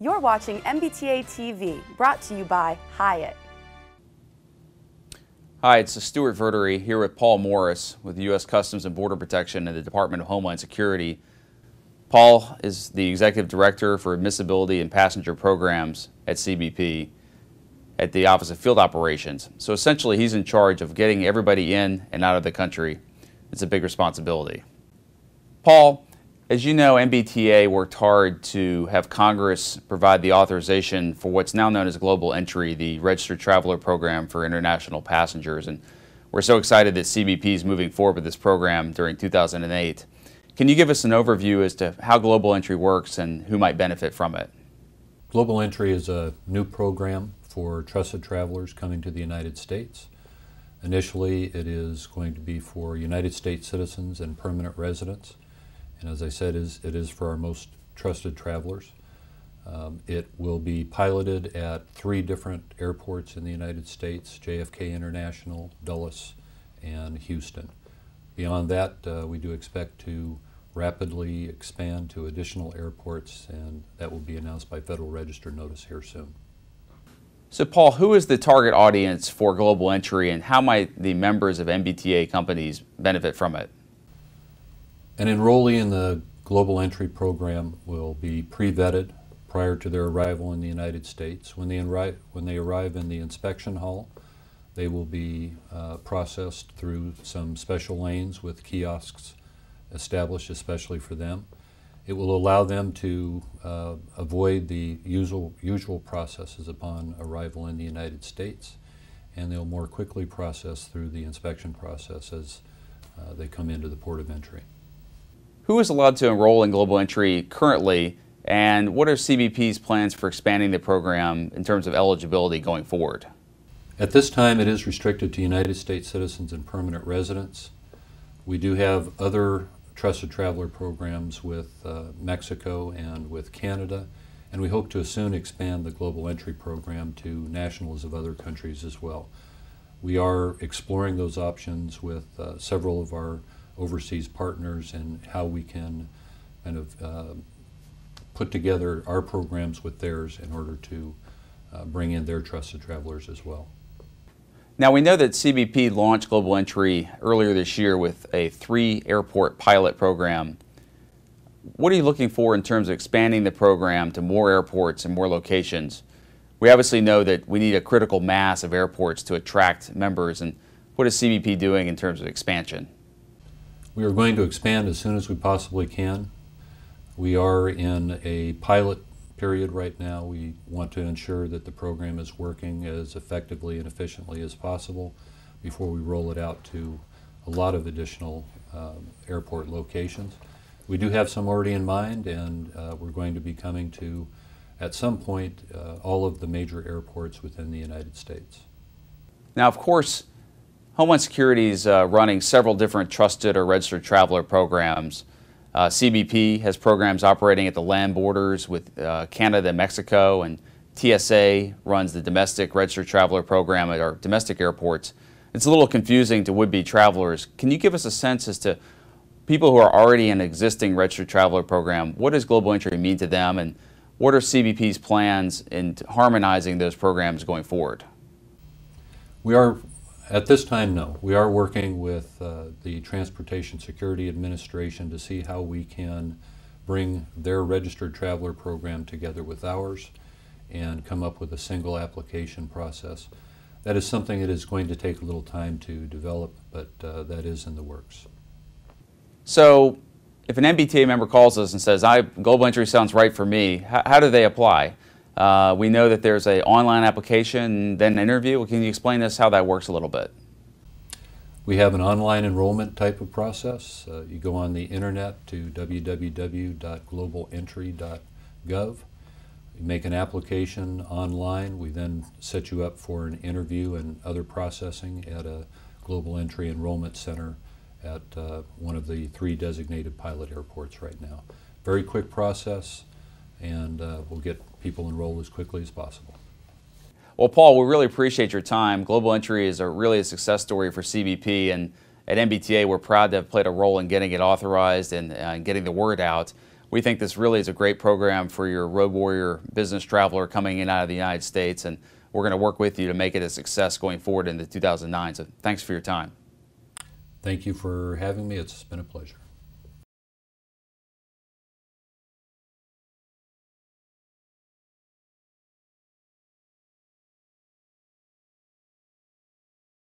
You're watching MBTA TV, brought to you by Hyatt. Hi, it's Stuart Verdery here with Paul Morris with the U.S. Customs and Border Protection and the Department of Homeland Security. Paul is the Executive Director for Admissibility and Passenger Programs at CBP at the Office of Field Operations. So essentially he's in charge of getting everybody in and out of the country. It's a big responsibility. Paul, as you know, MBTA worked hard to have Congress provide the authorization for what's now known as Global Entry, the Registered Traveler Program for international passengers. And we're so excited that CBP is moving forward with this program during 2008. Can you give us an overview as to how Global Entry works and who might benefit from it? Global Entry is a new program for trusted travelers coming to the United States. Initially, it is going to be for United States citizens and permanent residents. And as I said, it is for our most trusted travelers. It will be piloted at 3 different airports in the United States: JFK International, Dulles, and Houston. Beyond that, we do expect to rapidly expand to additional airports, and that will be announced by Federal Register notice here soon. So Paul, who is the target audience for Global Entry, and how might the members of MBTA companies benefit from it? An enrollee in the Global Entry program will be pre-vetted prior to their arrival in the United States. When they arrive in the inspection hall, they will be processed through some special lanes with kiosks established especially for them. It will allow them to avoid the usual processes upon arrival in the United States, and they'll more quickly process through the inspection process as they come into the port of entry. Who is allowed to enroll in Global Entry currently, and what are CBP's plans for expanding the program in terms of eligibility going forward? At this time, it is restricted to United States citizens and permanent residents. We do have other trusted traveler programs with Mexico and with Canada, and we hope to soon expand the Global Entry program to nationals of other countries as well. We are exploring those options with several of our overseas partners and how we can kind of put together our programs with theirs in order to bring in their trusted travelers as well. Now, we know that CBP launched Global Entry earlier this year with a 3-airport pilot program. What are you looking for in terms of expanding the program to more airports and more locations? We obviously know that we need a critical mass of airports to attract members, and what is CBP doing in terms of expansion? We are going to expand as soon as we possibly can. We are in a pilot period right now. We want to ensure that the program is working as effectively and efficiently as possible before we roll it out to a lot of additional airport locations. We do have some already in mind, and we're going to be coming to, at some point, all of the major airports within the United States. Now, of course, Homeland Security is running several different trusted or registered traveler programs. CBP has programs operating at the land borders with Canada and Mexico, and TSA runs the domestic registered traveler program at our domestic airports. It's a little confusing to would-be travelers. Can you give us a sense as to people who are already in an existing registered traveler program? What does Global Entry mean to them, and what are CBP's plans in harmonizing those programs going forward? We are, at this time, no. We are working with the Transportation Security Administration to see how we can bring their registered traveler program together with ours and come up with a single application process. That is something that is going to take a little time to develop, but that is in the works. So if an MBTA member calls us and says, Global Entry sounds right for me, how do they apply? We know that there's an online application, then an interview. Can you explain us how that works a little bit? We have an online enrollment type of process. You go on the internet to www.globalentry.gov. You make an application online. We then set you up for an interview and other processing at a Global Entry Enrollment Center at one of the 3 designated pilot airports right now. Very quick process, and we'll get people enrolled as quickly as possible. Well, Paul, we really appreciate your time. Global Entry is really a success story for CBP, and at MBTA we're proud to have played a role in getting it authorized and getting the word out. we think this really is a great program for your road warrior business traveler coming in out of the United States, and we're going to work with you to make it a success going forward into 2009. So thanks for your time. Thank you for having me. It's been a pleasure.